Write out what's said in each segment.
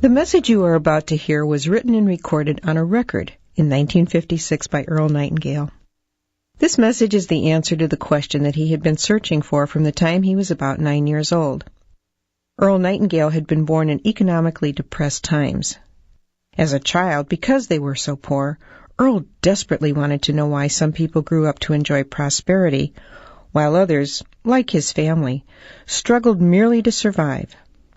The message you are about to hear was written and recorded on a record in 1956 by Earl Nightingale. This message is the answer to the question that he had been searching for from the time he was about 9 years old. Earl Nightingale had been born in economically depressed times. As a child, because they were so poor, Earl desperately wanted to know why some people grew up to enjoy prosperity, while others, like his family, struggled merely to survive.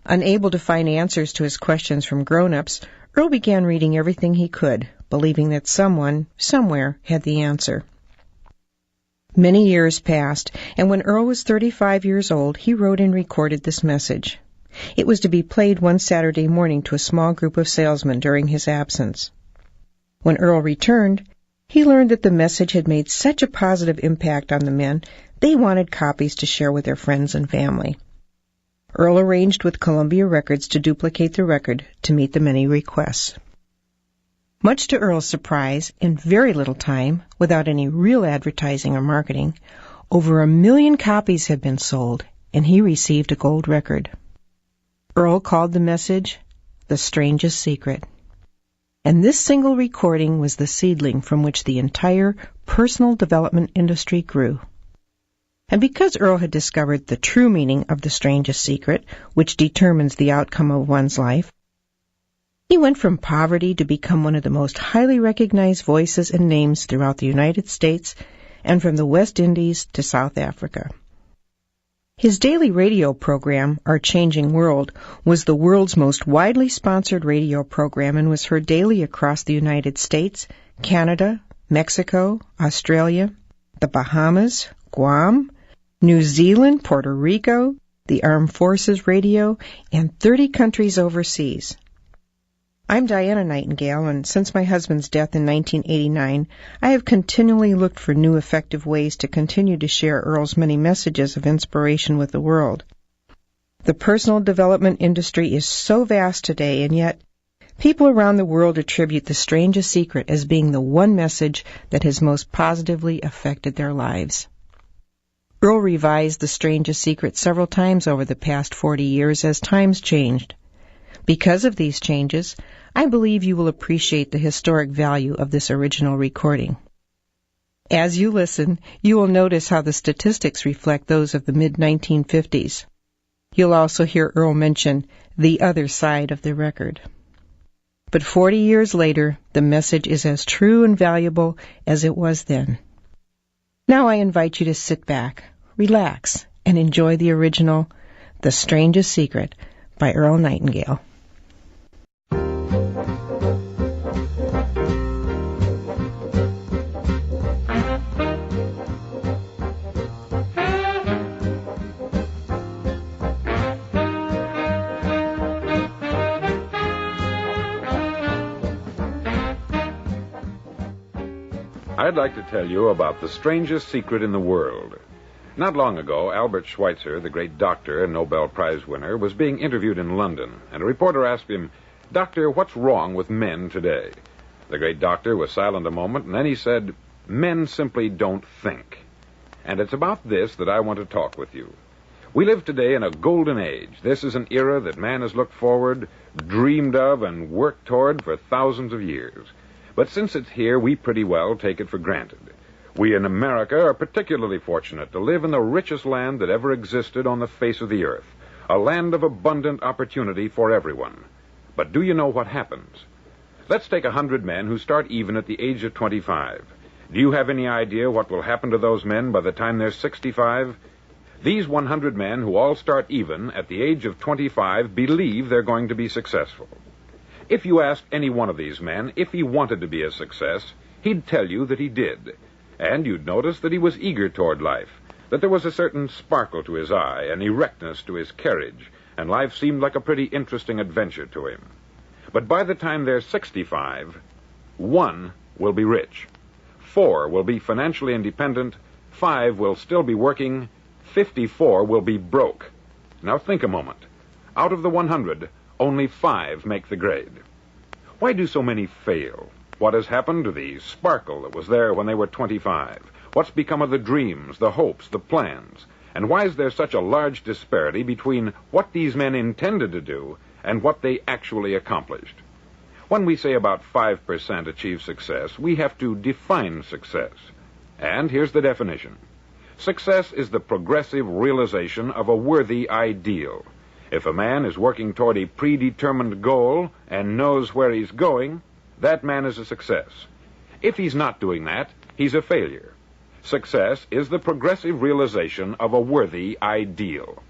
Unable to find answers to his questions from grown-ups, Earl began reading everything he could, believing that someone, somewhere, had the answer. Many years passed, and when Earl was 35 years old, he wrote and recorded this message. It was to be played one Saturday morning to a small group of salesmen during his absence. When Earl returned, he learned that the message had made such a positive impact on the men, they wanted copies to share with their friends and family. Earl arranged with Columbia Records to duplicate the record to meet the many requests. Much to Earl's surprise, in very little time, without any real advertising or marketing, over 1 million copies had been sold, and he received a gold record. Earl called the message The Strangest Secret. And this single recording was the seedling from which the entire personal development industry grew. And because Earl had discovered the true meaning of the strangest secret, which determines the outcome of one's life, he went from poverty to become one of the most highly recognized voices and names throughout the United States and from the West Indies to South Africa. His daily radio program, Our Changing World, was the world's most widely sponsored radio program and was heard daily across the United States, Canada, Mexico, Australia, the Bahamas, Guam, New Zealand, Puerto Rico, the Armed Forces Radio, and 30 countries overseas. I'm Diana Nightingale, and since my husband's death in 1989, I have continually looked for new effective ways to continue to share Earl's many messages of inspiration with the world. The personal development industry is so vast today, and yet people around the world attribute the strangest secret as being the one message that has most positively affected their lives. Earl revised The Strangest Secret several times over the past 40 years as times changed. Because of these changes, I believe you will appreciate the historic value of this original recording. As you listen, you will notice how the statistics reflect those of the mid-1950s. You'll also hear Earl mention the other side of the record. But 40 years later, the message is as true and valuable as it was then. Now I invite you to sit back, relax, and enjoy the original, The Strangest Secret, by Earl Nightingale. I'd like to tell you about the strangest secret in the world. Not long ago, Albert Schweitzer, the great doctor and Nobel Prize winner, was being interviewed in London, and a reporter asked him, "Doctor, what's wrong with men today?" The great doctor was silent a moment, and then he said, "Men simply don't think." And it's about this that I want to talk with you. We live today in a golden age. This is an era that man has looked forward, dreamed of, and worked toward for thousands of years. But since it's here, we pretty well take it for granted. We in America are particularly fortunate to live in the richest land that ever existed on the face of the earth, a land of abundant opportunity for everyone. But do you know what happens? Let's take 100 men who start even at the age of 25. Do you have any idea what will happen to those men by the time they're 65? These 100 men who all start even at the age of 25 believe they're going to be successful. If you asked any one of these men if he wanted to be a success, he'd tell you that he did. And you'd notice that he was eager toward life, that there was a certain sparkle to his eye, an erectness to his carriage, and life seemed like a pretty interesting adventure to him. But by the time they're 65, 1 will be rich, 4 will be financially independent, 5 will still be working, 54 will be broke. Now think a moment. Out of the 100, only 5 make the grade. Why do so many fail? What has happened to the sparkle that was there when they were 25? What's become of the dreams, the hopes, the plans? And why is there such a large disparity between what these men intended to do and what they actually accomplished? When we say about 5% achieve success, we have to define success. And here's the definition. Success is the progressive realization of a worthy ideal. If a man is working toward a predetermined goal and knows where he's going, that man is a success. If he's not doing that, he's a failure. Success is the progressive realization of a worthy ideal.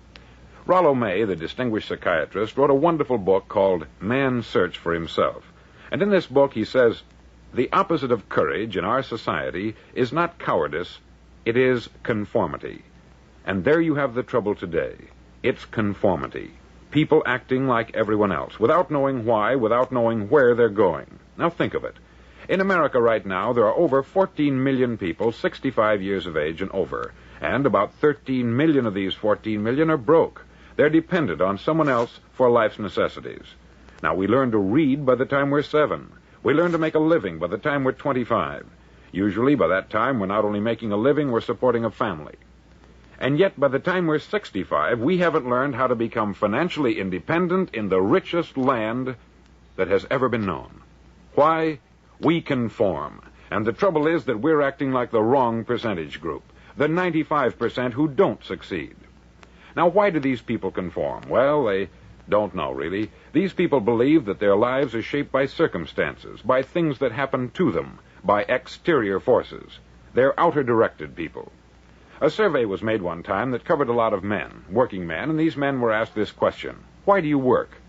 Rollo May, the distinguished psychiatrist, wrote a wonderful book called Man's Search for Himself. And in this book he says, the opposite of courage in our society is not cowardice, it is conformity. And there you have the trouble today. It's conformity. People acting like everyone else, without knowing why, without knowing where they're going. Now think of it. In America right now, there are over 14 million people 65 years of age and over, and about 13 million of these 14 million are broke. They're dependent on someone else for life's necessities. Now, we learn to read by the time we're 7. We learn to make a living by the time we're 25. Usually, by that time, we're not only making a living, we're supporting a family. And yet, by the time we're 65, we haven't learned how to become financially independent in the richest land that has ever been known. Why? We conform. And the trouble is that we're acting like the wrong percentage group, the 95% who don't succeed. Now, why do these people conform? Well, they don't know, really. These people believe that their lives are shaped by circumstances, by things that happen to them, by exterior forces. They're outer-directed people. A survey was made one time that covered a lot of men, working men, and these men were asked this question. Why do you work?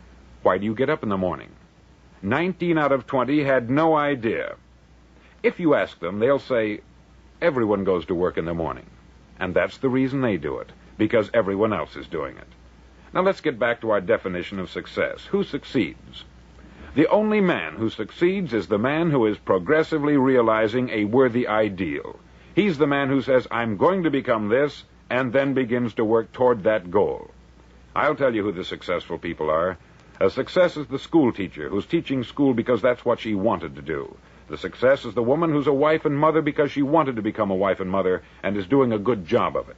Why do you get up in the morning? 19 out of 20 had no idea. If you ask them, they'll say, everyone goes to work in the morning. And that's the reason they do it, because everyone else is doing it. Now let's get back to our definition of success. Who succeeds? The only man who succeeds is the man who is progressively realizing a worthy ideal. He's the man who says, I'm going to become this, and then begins to work toward that goal. I'll tell you who the successful people are. A success is the school teacher who's teaching school because that's what she wanted to do. The success is the woman who's a wife and mother because she wanted to become a wife and mother and is doing a good job of it.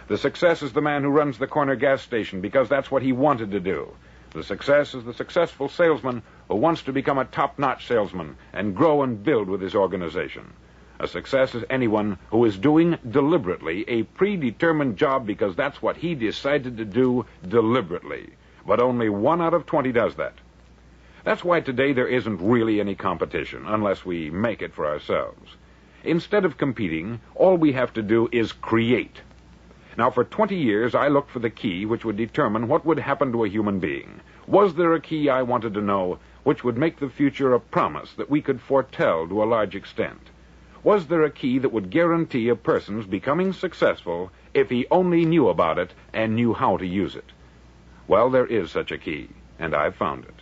The success is the man who runs the corner gas station because that's what he wanted to do. The success is the successful salesman who wants to become a top-notch salesman and grow and build with his organization. A success is anyone who is doing deliberately a predetermined job because that's what he decided to do deliberately. But only 1 out of 20 does that. That's why today there isn't really any competition, unless we make it for ourselves. Instead of competing, all we have to do is create. Now, for 20 years, I looked for the key which would determine what would happen to a human being. Was there a key, I wanted to know, which would make the future a promise that we could foretell to a large extent? Was there a key that would guarantee a person's becoming successful if he only knew about it and knew how to use it? Well, there is such a key, and I've found it.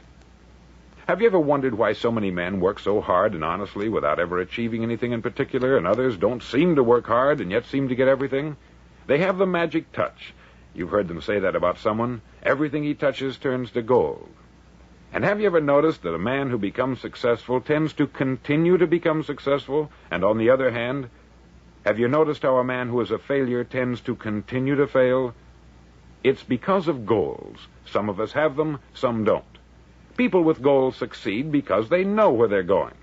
Have you ever wondered why so many men work so hard and honestly without ever achieving anything in particular, and others don't seem to work hard and yet seem to get everything? They have the magic touch. You've heard them say that about someone. Everything he touches turns to gold. And have you ever noticed that a man who becomes successful tends to continue to become successful? And on the other hand, have you noticed how a man who is a failure tends to continue to fail? It's because of goals. Some of us have them, some don't. People with goals succeed because they know where they're going.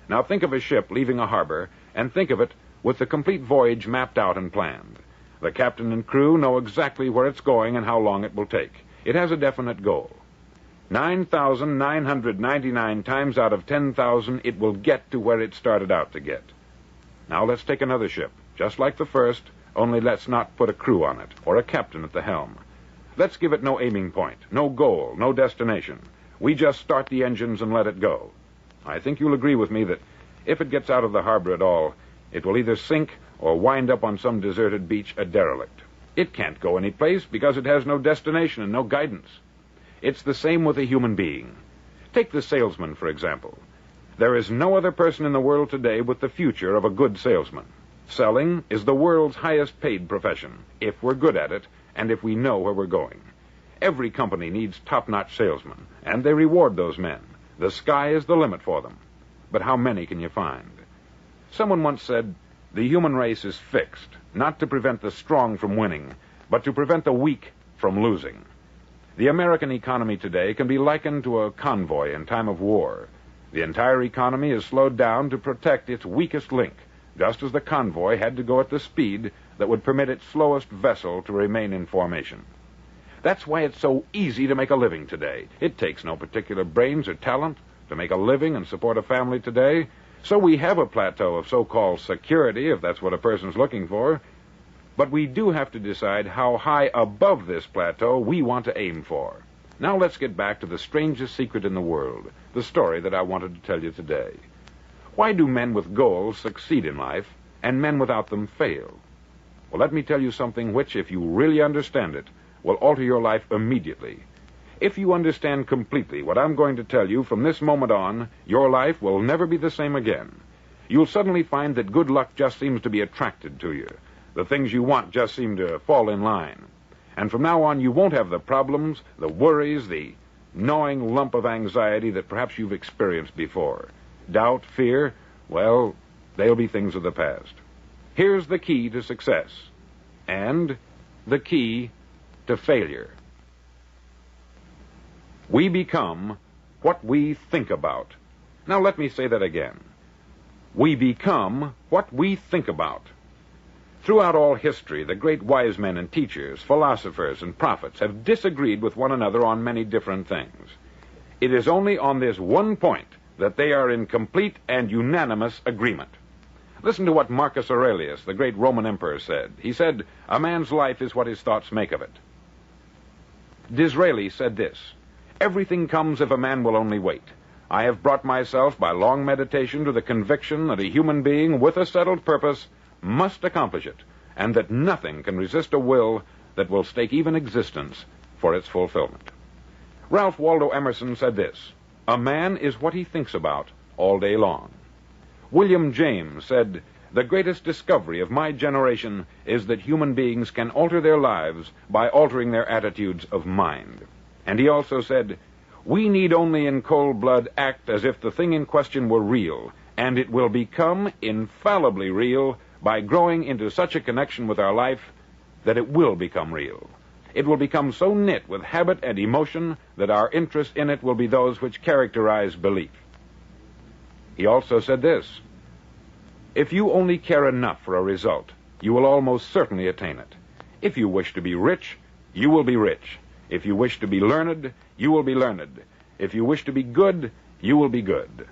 Now think of a ship leaving a harbor, and think of it with the complete voyage mapped out and planned. The captain and crew know exactly where it's going and how long it will take. It has a definite goal. 9,999 times out of 10,000, it will get to where it started out to get. Now let's take another ship, just like the first, only let's not put a crew on it, or a captain at the helm. Let's give it no aiming point, no goal, no destination. We just start the engines and let it go. I think you'll agree with me that if it gets out of the harbor at all, it will either sink or wind up on some deserted beach a derelict. It can't go any place because it has no destination and no guidance. It's the same with a human being. Take the salesman, for example. There is no other person in the world today with the future of a good salesman. Selling is the world's highest paid profession, if we're good at it and if we know where we're going. Every company needs top-notch salesmen, and they reward those men. The sky is the limit for them. But how many can you find? Someone once said, the human race is fixed, not to prevent the strong from winning, but to prevent the weak from losing. The American economy today can be likened to a convoy in time of war. The entire economy is slowed down to protect its weakest link, just as the convoy had to go at the speed that would permit its slowest vessel to remain in formation. That's why it's so easy to make a living today. It takes no particular brains or talent to make a living and support a family today. So we have a plateau of so-called security, if that's what a person's looking for. But we do have to decide how high above this plateau we want to aim for. Now let's get back to the strangest secret in the world, the story that I wanted to tell you today. Why do men with goals succeed in life and men without them fail? Well, let me tell you something which, if you really understand it, will alter your life immediately. If you understand completely what I'm going to tell you from this moment on, your life will never be the same again. You'll suddenly find that good luck just seems to be attracted to you. The things you want just seem to fall in line. And from now on, you won't have the problems, the worries, the gnawing lump of anxiety that perhaps you've experienced before. Doubt, fear, well, they'll be things of the past. Here's the key to success, and the key to failure. We become what we think about. Now let me say that again. We become what we think about. Throughout all history, the great wise men and teachers, philosophers and prophets have disagreed with one another on many different things. It is only on this one point that they are in complete and unanimous agreement. Listen to what Marcus Aurelius, the great Roman emperor, said. He said, "A man's life is what his thoughts make of it." Disraeli said this, "Everything comes if a man will only wait. I have brought myself by long meditation to the conviction that a human being with a settled purpose must accomplish it, and that nothing can resist a will that will stake even existence for its fulfillment." Ralph Waldo Emerson said this, "A man is what he thinks about all day long." William James said, "The greatest discovery of my generation is that human beings can alter their lives by altering their attitudes of mind." And he also said, "We need only in cold blood act as if the thing in question were real, and it will become infallibly real by growing into such a connection with our life that it will become real. It will become so knit with habit and emotion that our interest in it will be those which characterize belief." He also said this, "If you only care enough for a result, you will almost certainly attain it. If you wish to be rich, you will be rich. If you wish to be learned, you will be learned. If you wish to be good, you will be good.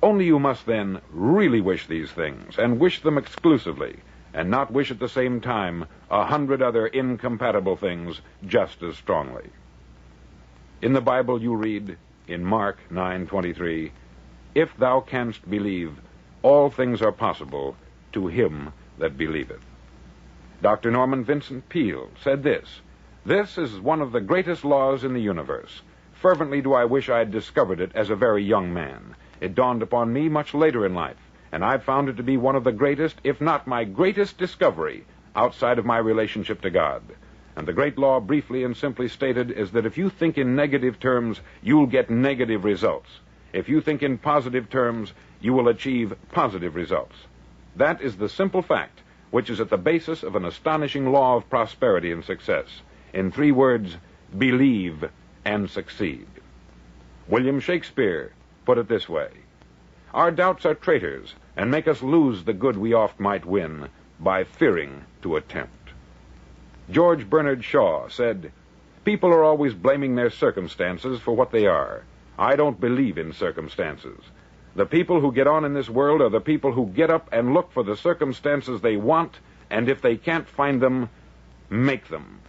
Only you must then really wish these things, and wish them exclusively, and not wish at the same time 100 other incompatible things just as strongly." In the Bible you read, in Mark 9:23, "If thou canst believe, all things are possible to him that believeth." Dr. Norman Vincent Peale said this, "This is one of the greatest laws in the universe. Fervently do I wish I had discovered it as a very young man. It dawned upon me much later in life, and I've found it to be one of the greatest, if not my greatest discovery, outside of my relationship to God. And the great law, briefly and simply stated, is that if you think in negative terms, you'll get negative results. If you think in positive terms, you will achieve positive results. That is the simple fact which is at the basis of an astonishing law of prosperity and success. In 3 words, believe and succeed." William Shakespeare put it this way, "Our doubts are traitors, and make us lose the good we oft might win by fearing to attempt." George Bernard Shaw said, "People are always blaming their circumstances for what they are. I don't believe in circumstances. The people who get on in this world are the people who get up and look for the circumstances they want, and if they can't find them, make them."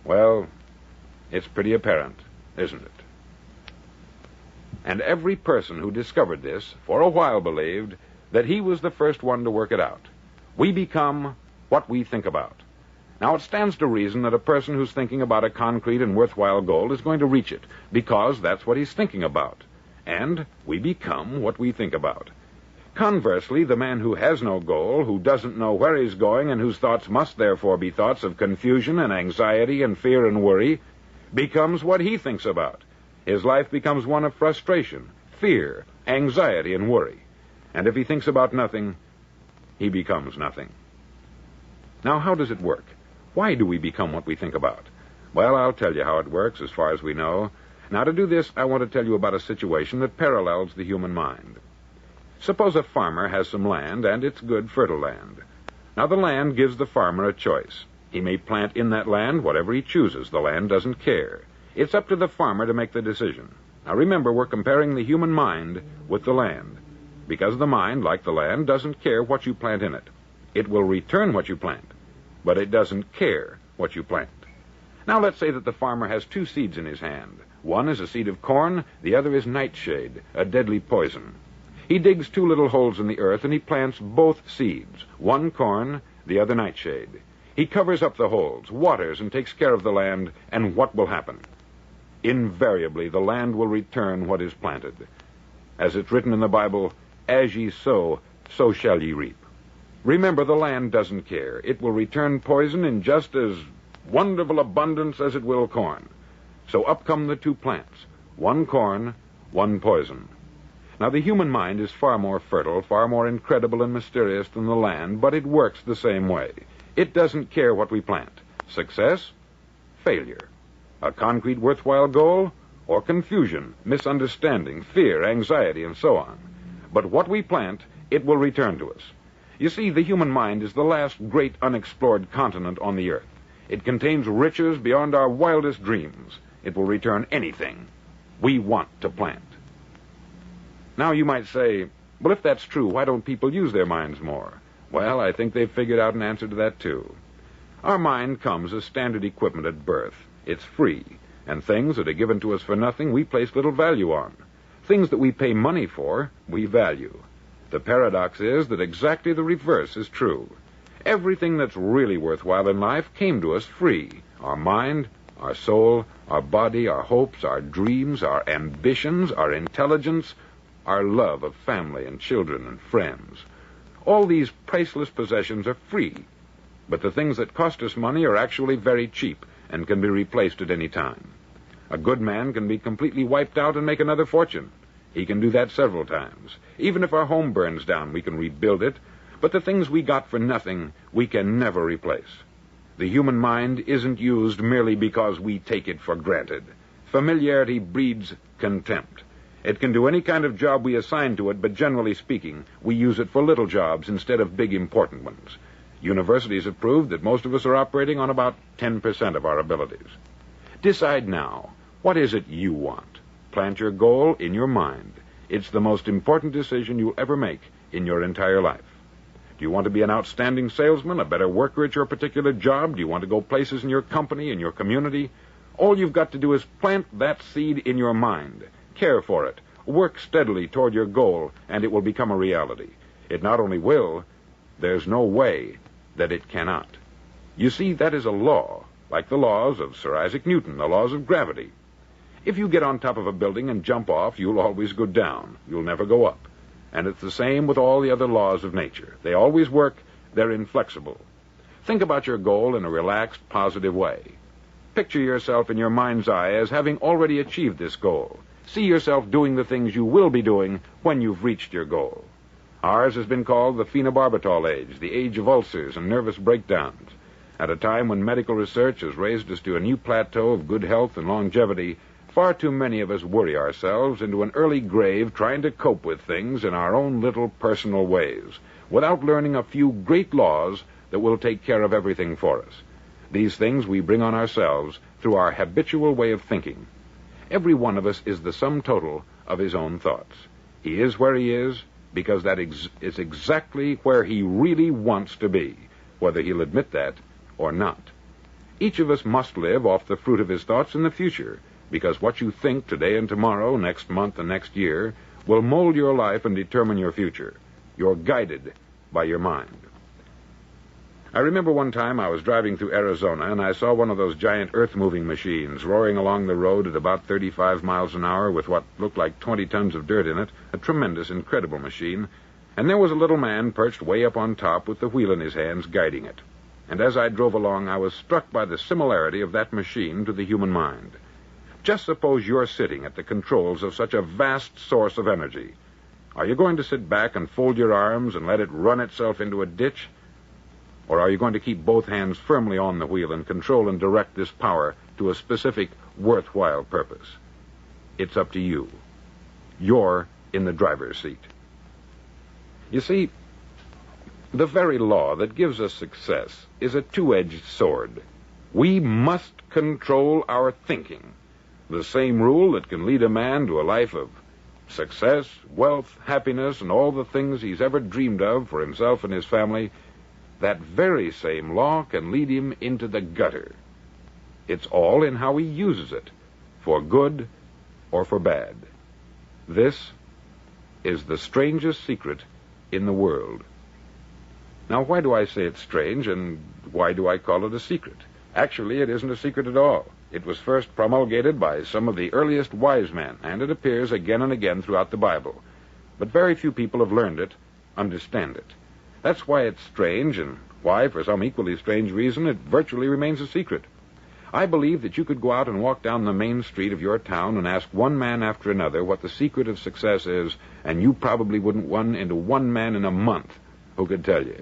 Well, it's pretty apparent, isn't it? And every person who discovered this for a while believed that he was the first one to work it out. We become what we think about. Now, it stands to reason that a person who's thinking about a concrete and worthwhile goal is going to reach it, because that's what he's thinking about. And we become what we think about. Conversely, the man who has no goal, who doesn't know where he's going, and whose thoughts must therefore be thoughts of confusion and anxiety and fear and worry, becomes what he thinks about. His life becomes one of frustration, fear, anxiety, and worry. And if he thinks about nothing, he becomes nothing. Now, how does it work? Why do we become what we think about? Well, I'll tell you how it works as far as we know. Now, to do this, I want to tell you about a situation that parallels the human mind. Suppose a farmer has some land, and it's good, fertile land. Now, the land gives the farmer a choice. He may plant in that land whatever he chooses. The land doesn't care. It's up to the farmer to make the decision. Now, remember, we're comparing the human mind with the land, because the mind, like the land, doesn't care what you plant in it. It will return what you plant, but it doesn't care what you plant. Now, let's say that the farmer has two seeds in his hand. One is a seed of corn, the other is nightshade, a deadly poison. He digs two little holes in the earth, and he plants both seeds, one corn, the other nightshade. He covers up the holes, waters, and takes care of the land, and what will happen? Invariably, the land will return what is planted. As it's written in the Bible, as ye sow, so shall ye reap. Remember, the land doesn't care. It will return poison in just as wonderful abundance as it will corn. So up come the two plants, one corn, one poison. Now, the human mind is far more fertile, far more incredible and mysterious than the land, but it works the same way. It doesn't care what we plant. Success, failure. A concrete, worthwhile goal, or confusion, misunderstanding, fear, anxiety, and so on. But what we plant, it will return to us. You see, the human mind is the last great unexplored continent on the earth. It contains riches beyond our wildest dreams. It will return anything we want to plant. Now, you might say, well, if that's true, why don't people use their minds more? Well, I think they've figured out an answer to that, too. Our mind comes as standard equipment at birth. It's free, and things that are given to us for nothing we place little value on. Things that we pay money for, we value. The paradox is that exactly the reverse is true. Everything that's really worthwhile in life came to us free. Our mind, our soul, our body, our hopes, our dreams, our ambitions, our intelligence, our love of family and children and friends. All these priceless possessions are free, but the things that cost us money are actually very cheap and can be replaced at any time. A good man can be completely wiped out and make another fortune. He can do that several times. Even if our home burns down, we can rebuild it, but the things we got for nothing, we can never replace. The human mind isn't used merely because we take it for granted. Familiarity breeds contempt. It can do any kind of job we assign to it, but generally speaking, we use it for little jobs instead of big, important ones. Universities have proved that most of us are operating on about 10% of our abilities. Decide now, what is it you want? Plant your goal in your mind. It's the most important decision you'll ever make in your entire life. Do you want to be an outstanding salesman, a better worker at your particular job? Do you want to go places in your company, in your community? All you've got to do is plant that seed in your mind. Care for it. Work steadily toward your goal, and it will become a reality. It not only will, there's no way that it cannot. You see, that is a law, like the laws of Sir Isaac Newton, the laws of gravity. If you get on top of a building and jump off, you'll always go down. You'll never go up. And it's the same with all the other laws of nature. They always work. They're inflexible. Think about your goal in a relaxed, positive way. Picture yourself in your mind's eye as having already achieved this goal. See yourself doing the things you will be doing when you've reached your goal. Ours has been called the phenobarbital age, the age of ulcers and nervous breakdowns. At a time when medical research has raised us to a new plateau of good health and longevity, far too many of us worry ourselves into an early grave trying to cope with things in our own little personal ways, without learning a few great laws that will take care of everything for us. These things we bring on ourselves through our habitual way of thinking. Every one of us is the sum total of his own thoughts. He is where he is because that is exactly where he really wants to be, whether he'll admit that or not. Each of us must live off the fruit of his thoughts in the future, because what you think today and tomorrow, next month and next year, will mold your life and determine your future. You're guided by your mind. I remember one time I was driving through Arizona, and I saw one of those giant earth-moving machines roaring along the road at about 35 miles an hour with what looked like 20 tons of dirt in it, a tremendous, incredible machine, and there was a little man perched way up on top with the wheel in his hands guiding it. And as I drove along, I was struck by the similarity of that machine to the human mind. Just suppose you're sitting at the controls of such a vast source of energy. Are you going to sit back and fold your arms and let it run itself into a ditch? Or are you going to keep both hands firmly on the wheel and control and direct this power to a specific, worthwhile purpose? It's up to you. You're in the driver's seat. You see, the very law that gives us success is a two-edged sword. We must control our thinking. The same rule that can lead a man to a life of success, wealth, happiness, and all the things he's ever dreamed of for himself and his family, that very same law can lead him into the gutter. It's all in how he uses it, for good or for bad. This is the strangest secret in the world. Now, why do I say it's strange, and why do I call it a secret? Actually, it isn't a secret at all. It was first promulgated by some of the earliest wise men, and it appears again and again throughout the Bible. But very few people have learned it, understand it. That's why it's strange, and why, for some equally strange reason, it virtually remains a secret. I believe that you could go out and walk down the main street of your town and ask one man after another what the secret of success is, and you probably wouldn't run into one man in a month who could tell you.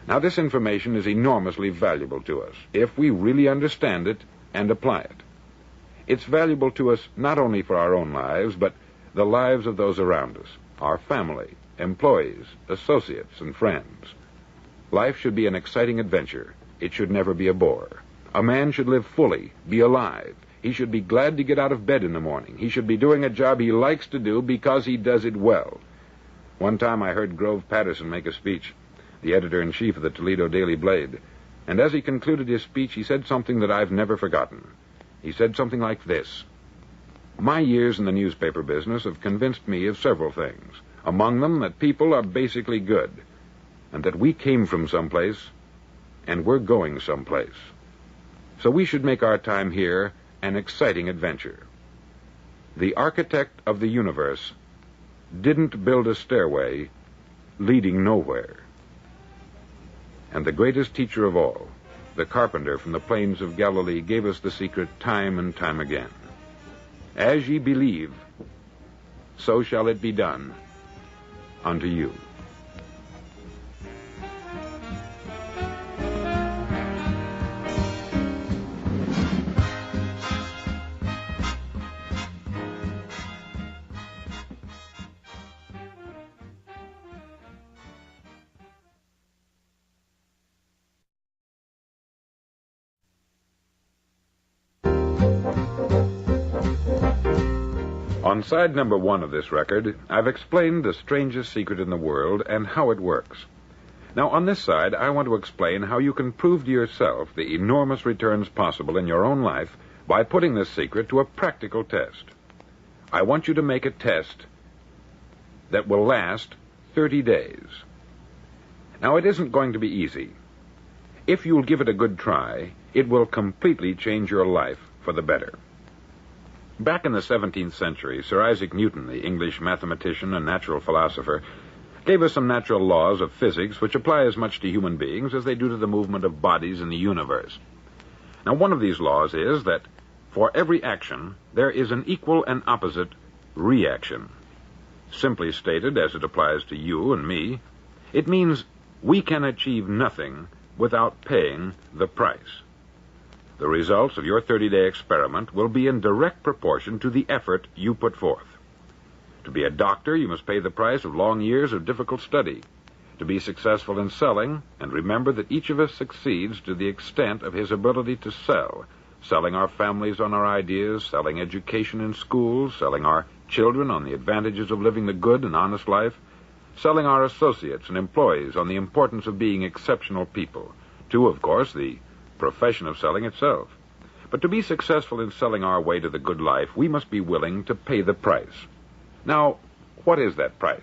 Now, this information is enormously valuable to us if we really understand it and apply it. It's valuable to us not only for our own lives, but the lives of those around us, our family, employees, associates, and friends. Life should be an exciting adventure. It should never be a bore. A man should live fully, be alive. He should be glad to get out of bed in the morning. He should be doing a job he likes to do because he does it well. One time I heard Grove Patterson make a speech, the editor-in-chief of the Toledo Daily Blade, and as he concluded his speech, he said something that I've never forgotten. He said something like this: "My years in the newspaper business have convinced me of several things, among them that people are basically good, and that we came from someplace, and we're going someplace. So we should make our time here an exciting adventure. The architect of the universe didn't build a stairway leading nowhere. And the greatest teacher of all, the carpenter from the plains of Galilee, gave us the secret time and time again. As ye believe, so shall it be done unto you." On side number 1 of this record, I've explained the strangest secret in the world and how it works. Now, on this side, I want to explain how you can prove to yourself the enormous returns possible in your own life by putting this secret to a practical test. I want you to make a test that will last 30 days. Now, it isn't going to be easy. If you'll give it a good try, it will completely change your life for the better. Back in the 17th century, Sir Isaac Newton, the English mathematician and natural philosopher, gave us some natural laws of physics which apply as much to human beings as they do to the movement of bodies in the universe. Now, one of these laws is that for every action, there is an equal and opposite reaction. Simply stated, as it applies to you and me, it means we can achieve nothing without paying the price. The results of your 30-day experiment will be in direct proportion to the effort you put forth. To be a doctor, you must pay the price of long years of difficult study. To be successful in selling, and remember that each of us succeeds to the extent of his ability to sell, selling our families on our ideas, selling education in schools, selling our children on the advantages of living the good and honest life, selling our associates and employees on the importance of being exceptional people, to, of course, the profession of selling itself. But to be successful in selling our way to the good life, we must be willing to pay the price. Now, what is that price?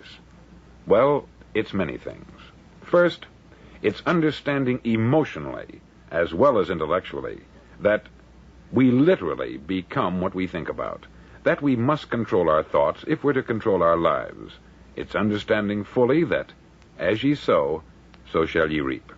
Well, it's many things. First, it's understanding emotionally, as well as intellectually, that we literally become what we think about, that we must control our thoughts if we're to control our lives. It's understanding fully that, as ye sow, so shall ye reap.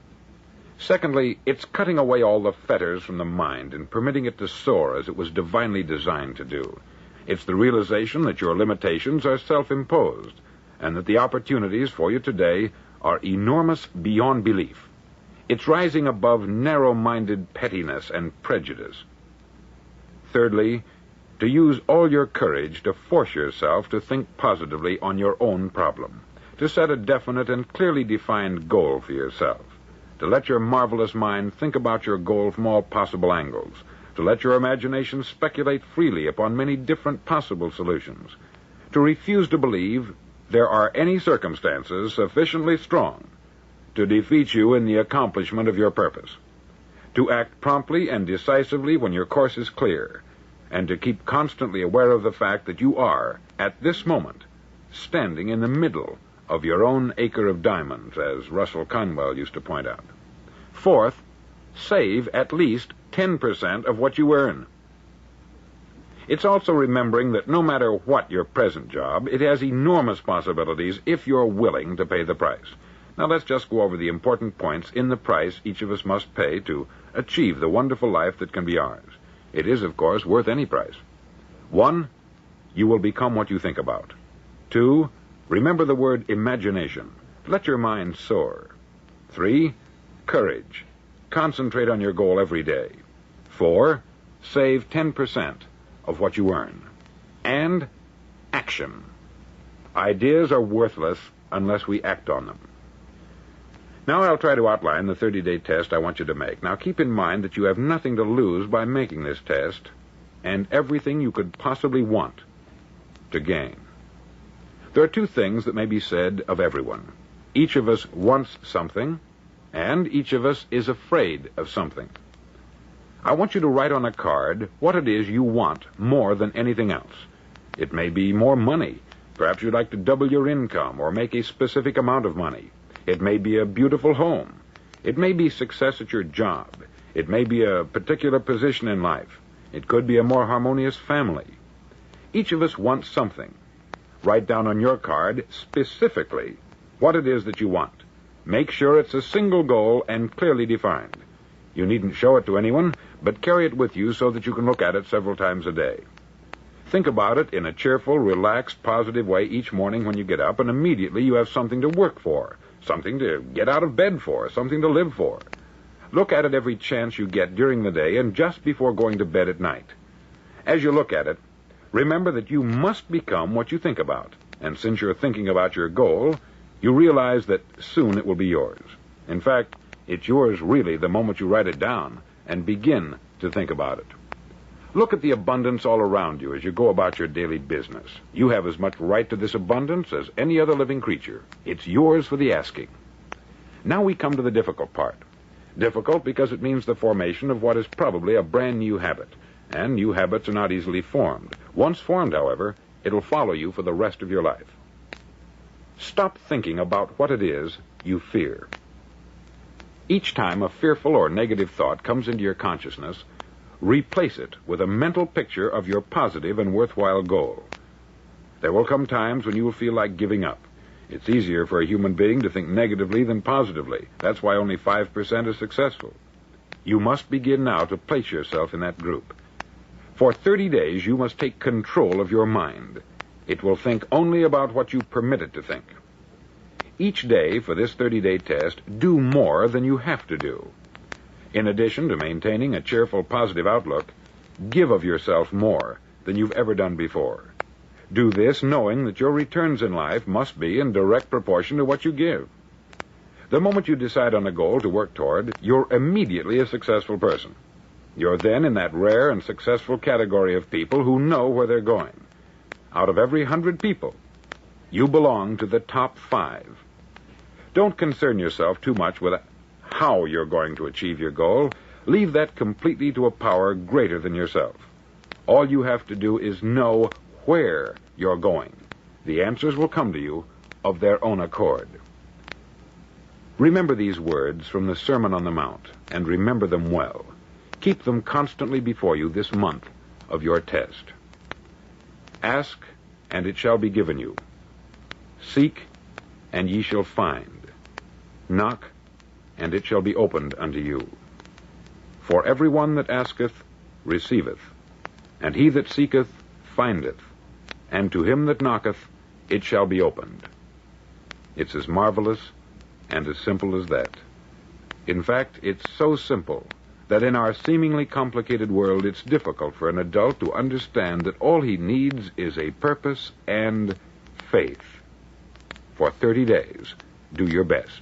Secondly, it's cutting away all the fetters from the mind and permitting it to soar as it was divinely designed to do. It's the realization that your limitations are self-imposed and that the opportunities for you today are enormous beyond belief. It's rising above narrow-minded pettiness and prejudice. Thirdly, to use all your courage to force yourself to think positively on your own problem, to set a definite and clearly defined goal for yourself, to let your marvelous mind think about your goal from all possible angles, to let your imagination speculate freely upon many different possible solutions, to refuse to believe there are any circumstances sufficiently strong to defeat you in the accomplishment of your purpose, to act promptly and decisively when your course is clear, and to keep constantly aware of the fact that you are, at this moment, standing in the middle of your own acre of diamonds, as Russell Conwell used to point out. Fourth, save at least 10% of what you earn. It's also remembering that no matter what your present job, it has enormous possibilities if you're willing to pay the price. Now let's just go over the important points in the price each of us must pay to achieve the wonderful life that can be ours. It is, of course, worth any price. 1, you will become what you think about. 2, remember the word imagination. Let your mind soar. 3, courage. Concentrate on your goal every day. 4, save 10% of what you earn. And action. Ideas are worthless unless we act on them. Now I'll try to outline the 30-day test I want you to make. Now keep in mind that you have nothing to lose by making this test, and everything you could possibly want to gain. There are 2 things that may be said of everyone. Each of us wants something, and each of us is afraid of something. I want you to write on a card what it is you want more than anything else. It may be more money. Perhaps you'd like to double your income or make a specific amount of money. It may be a beautiful home. It may be success at your job. It may be a particular position in life. It could be a more harmonious family. Each of us wants something. Write down on your card specifically what it is that you want. Make sure it's a single goal and clearly defined. You needn't show it to anyone, but carry it with you so that you can look at it several times a day. Think about it in a cheerful, relaxed, positive way each morning when you get up, and immediately you have something to work for, something to get out of bed for, something to live for. Look at it every chance you get during the day and just before going to bed at night. As you look at it, remember that you must become what you think about, and since you're thinking about your goal, you realize that soon it will be yours. In fact, it's yours really the moment you write it down and begin to think about it. Look at the abundance all around you as you go about your daily business. You have as much right to this abundance as any other living creature. It's yours for the asking. Now we come to the difficult part. Difficult because it means the formation of what is probably a brand new habit. And new habits are not easily formed. Once formed, however, it'll follow you for the rest of your life. Stop thinking about what it is you fear. Each time a fearful or negative thought comes into your consciousness, replace it with a mental picture of your positive and worthwhile goal. There will come times when you will feel like giving up. It's easier for a human being to think negatively than positively. That's why only 5% are successful. You must begin now to place yourself in that group. For 30 days, you must take control of your mind. It will think only about what you permit it to think. Each day for this 30-day test, do more than you have to do. In addition to maintaining a cheerful, positive outlook, give of yourself more than you've ever done before. Do this knowing that your returns in life must be in direct proportion to what you give. The moment you decide on a goal to work toward, you're immediately a successful person. You're then in that rare and successful category of people who know where they're going. Out of every 100 people, you belong to the top 5. Don't concern yourself too much with how you're going to achieve your goal. Leave that completely to a power greater than yourself. All you have to do is know where you're going. The answers will come to you of their own accord. Remember these words from the Sermon on the Mount, and remember them well. Keep them constantly before you this month of your test. Ask, and it shall be given you. Seek, and ye shall find. Knock, and it shall be opened unto you. For every one that asketh receiveth, and he that seeketh findeth, and to him that knocketh it shall be opened. It's as marvelous and as simple as that. In fact, it's so simple that in our seemingly complicated world, it's difficult for an adult to understand that all he needs is a purpose and faith. For 30 days, do your best.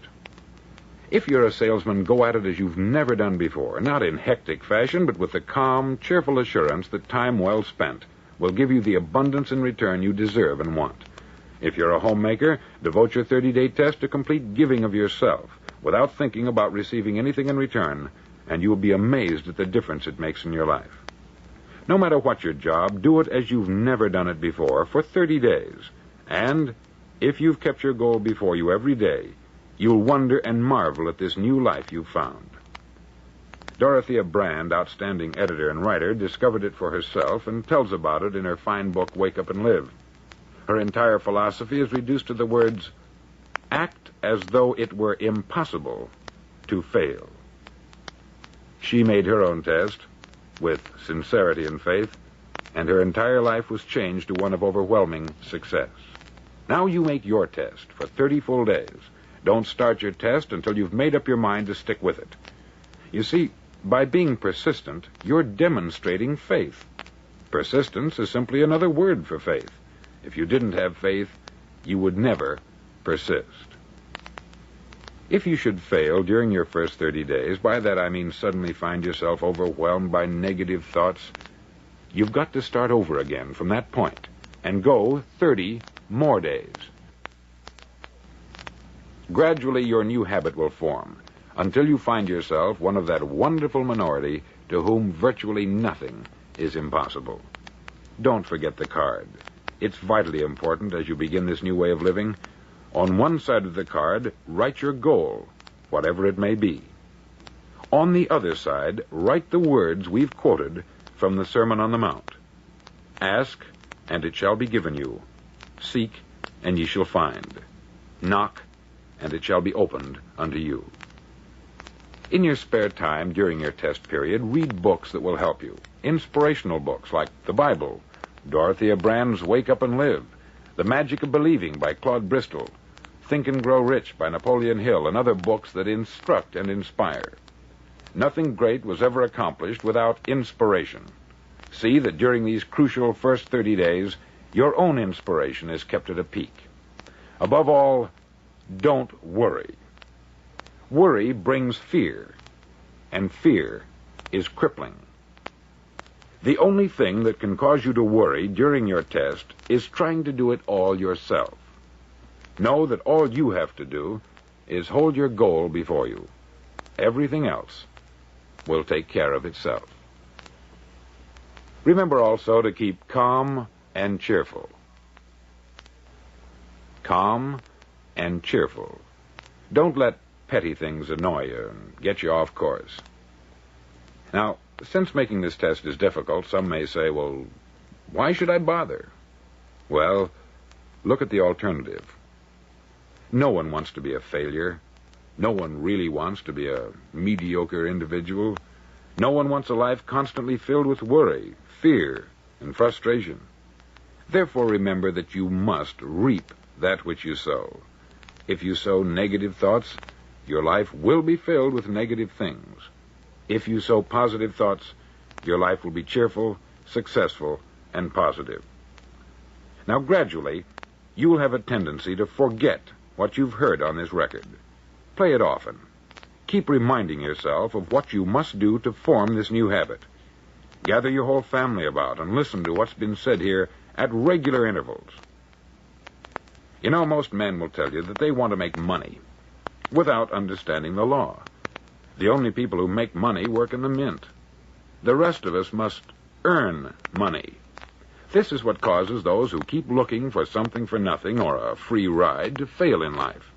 If you're a salesman, go at it as you've never done before, not in hectic fashion, but with the calm, cheerful assurance that time well spent will give you the abundance in return you deserve and want. If you're a homemaker, devote your 30-day test to complete giving of yourself without thinking about receiving anything in return, and you will be amazed at the difference it makes in your life. No matter what your job, do it as you've never done it before for 30 days. And if you've kept your goal before you every day, you'll wonder and marvel at this new life you've found. Dorothea Brand, outstanding editor and writer, discovered it for herself and tells about it in her fine book, Wake Up and Live. Her entire philosophy is reduced to the words, act as though it were impossible to fail. She made her own test with sincerity and faith, and her entire life was changed to one of overwhelming success. Now you make your test for 30 full days. Don't start your test until you've made up your mind to stick with it. You see, by being persistent, you're demonstrating faith. Persistence is simply another word for faith. If you didn't have faith, you would never persist. If you should fail during your first 30 days, by that I mean suddenly find yourself overwhelmed by negative thoughts, you've got to start over again from that point and go 30 more days. Gradually, your new habit will form until you find yourself one of that wonderful minority to whom virtually nothing is impossible. Don't forget the card. It's vitally important as you begin this new way of living. On one side of the card, write your goal, whatever it may be. On the other side, write the words we've quoted from the Sermon on the Mount. Ask, and it shall be given you. Seek, and ye shall find. Knock, and it shall be opened unto you. In your spare time during your test period, read books that will help you. Inspirational books like the Bible, Dorothea Brand's Wake Up and Live, The Magic of Believing by Claude Bristol, Think and Grow Rich by Napoleon Hill, and other books that instruct and inspire. Nothing great was ever accomplished without inspiration. See that during these crucial first 30 days, your own inspiration is kept at a peak. Above all, don't worry. Worry brings fear, and fear is crippling. The only thing that can cause you to worry during your test is trying to do it all yourself. Know that all you have to do is hold your goal before you. Everything else will take care of itself. Remember also to keep calm and cheerful. Calm and cheerful. Don't let petty things annoy you and get you off course. Now, since making this test is difficult, some may say, well, why should I bother? Well, look at the alternative. No one wants to be a failure. No one really wants to be a mediocre individual. No one wants a life constantly filled with worry, fear, and frustration. Therefore, remember that you must reap that which you sow. If you sow negative thoughts, your life will be filled with negative things. If you sow positive thoughts, your life will be cheerful, successful, and positive. Now, gradually, you will have a tendency to forget what you've heard on this record. Play it often. Keep reminding yourself of what you must do to form this new habit. Gather your whole family about and listen to what's been said here at regular intervals. You know, most men will tell you that they want to make money without understanding the law. The only people who make money work in the mint. The rest of us must earn money. This is what causes those who keep looking for something for nothing or a free ride to fail in life.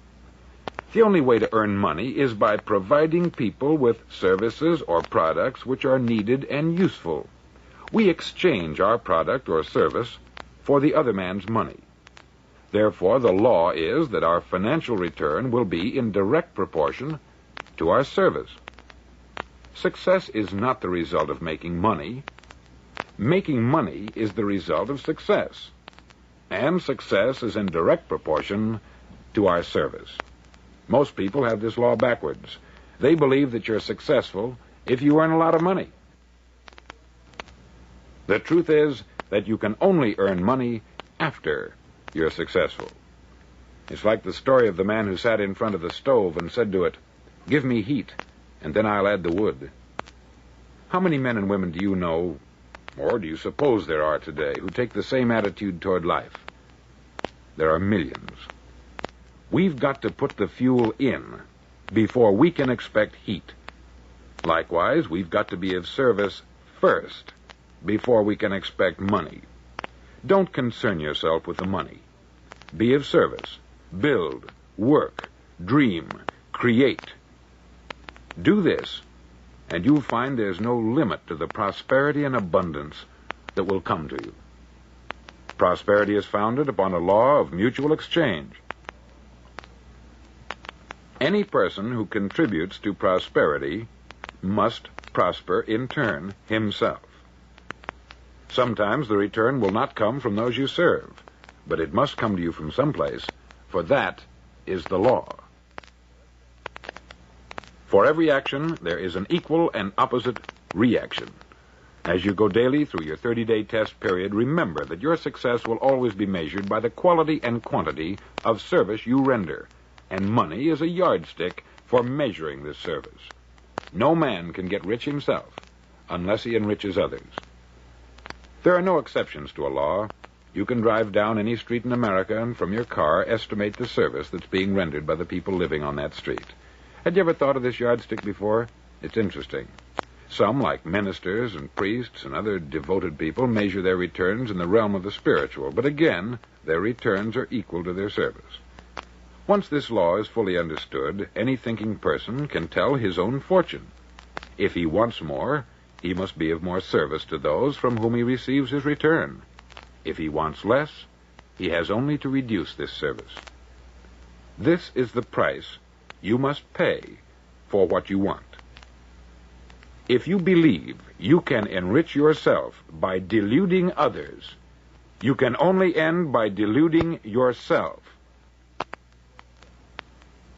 The only way to earn money is by providing people with services or products which are needed and useful. We exchange our product or service for the other man's money. Therefore, the law is that our financial return will be in direct proportion to our service. Success is not the result of making money. Making money is the result of success. And success is in direct proportion to our service. Most people have this law backwards. They believe that you're successful if you earn a lot of money. The truth is that you can only earn money after you're successful. It's like the story of the man who sat in front of the stove and said to it, "Give me heat, and then I'll add the wood." How many men and women do you know, or do you suppose there are today, who take the same attitude toward life? There are millions. We've got to put the fuel in before we can expect heat. Likewise, we've got to be of service first before we can expect money. Don't concern yourself with the money. Be of service. Build, work, dream, create. Do this, and you'll find there's no limit to the prosperity and abundance that will come to you. Prosperity is founded upon a law of mutual exchange. Any person who contributes to prosperity must prosper in turn himself. Sometimes the return will not come from those you serve, but it must come to you from someplace, for that is the law. For every action, there is an equal and opposite reaction. As you go daily through your 30-day test period, remember that your success will always be measured by the quality and quantity of service you render, and money is a yardstick for measuring this service. No man can get rich himself unless he enriches others. There are no exceptions to a law. You can drive down any street in America and from your car estimate the service that's being rendered by the people living on that street. Had you ever thought of this yardstick before? It's interesting. Some, like ministers and priests and other devoted people, measure their returns in the realm of the spiritual, but again, their returns are equal to their service. Once this law is fully understood, any thinking person can tell his own fortune. If he wants more, he must be of more service to those from whom he receives his return. If he wants less, he has only to reduce this service. This is the price you must pay for what you want. If you believe you can enrich yourself by deluding others, you can only end by deluding yourself.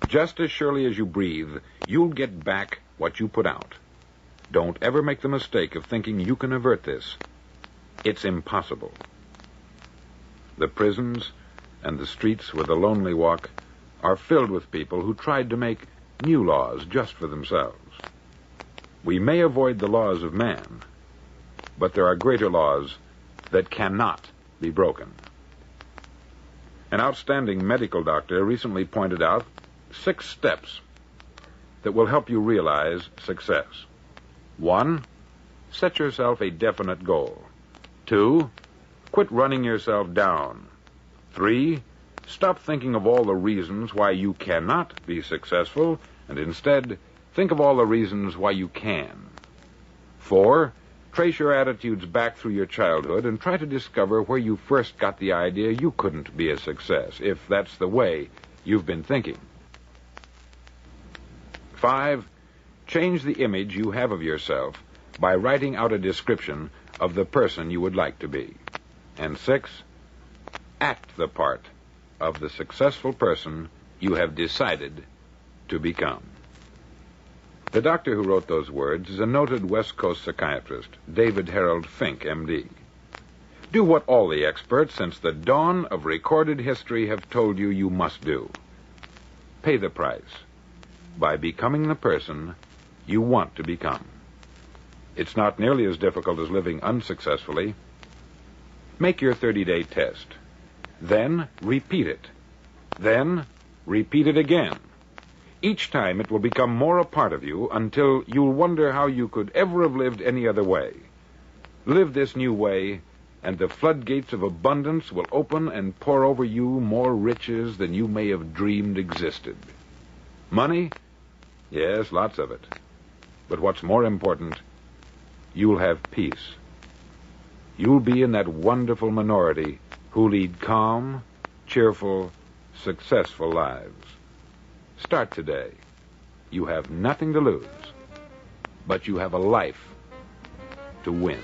Just as surely as you breathe, you'll get back what you put out. Don't ever make the mistake of thinking you can avert this. It's impossible. The prisons and the streets where the lonely walk are filled with people who tried to make new laws just for themselves. We may avoid the laws of man, but there are greater laws that cannot be broken. An outstanding medical doctor recently pointed out 6 steps that will help you realize success. 1, set yourself a definite goal. 2, quit running yourself down. 3, stop thinking of all the reasons why you cannot be successful, and instead, think of all the reasons why you can. 4, trace your attitudes back through your childhood and try to discover where you first got the idea you couldn't be a success, if that's the way you've been thinking. 5, change the image you have of yourself by writing out a description of the person you would like to be. And 6, act the part of the successful person you have decided to become. The doctor who wrote those words is a noted West Coast psychiatrist, David Harold Fink, M.D. Do what all the experts since the dawn of recorded history have told you you must do. Pay the price by becoming the person you want to become. It's not nearly as difficult as living unsuccessfully. Make your 30-day test. Then repeat it. Then repeat it again. Each time it will become more a part of you until you'll wonder how you could ever have lived any other way. Live this new way, and the floodgates of abundance will open and pour over you more riches than you may have dreamed existed. Money? Yes, lots of it. But what's more important, you'll have peace. You'll be in that wonderful minority who lead calm, cheerful, successful lives. Start today. You have nothing to lose, but you have a life to win.